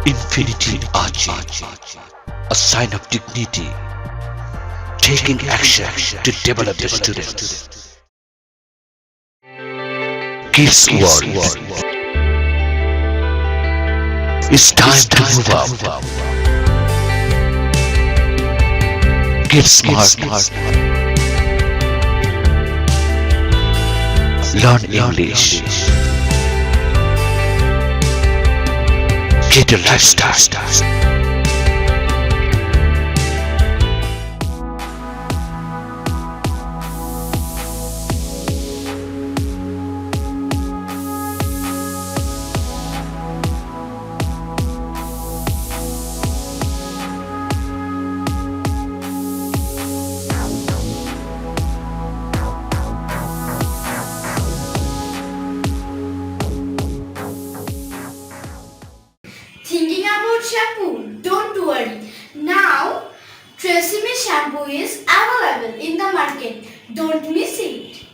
Infinity Ahzee, a sign of dignity, taking action to develop the students. Kids World. It's time to move up. Get smart. Learn English. Get a lifestyle. Thinking about shampoo? Don't worry. Now, Tresemme shampoo is available in the market. Don't miss it.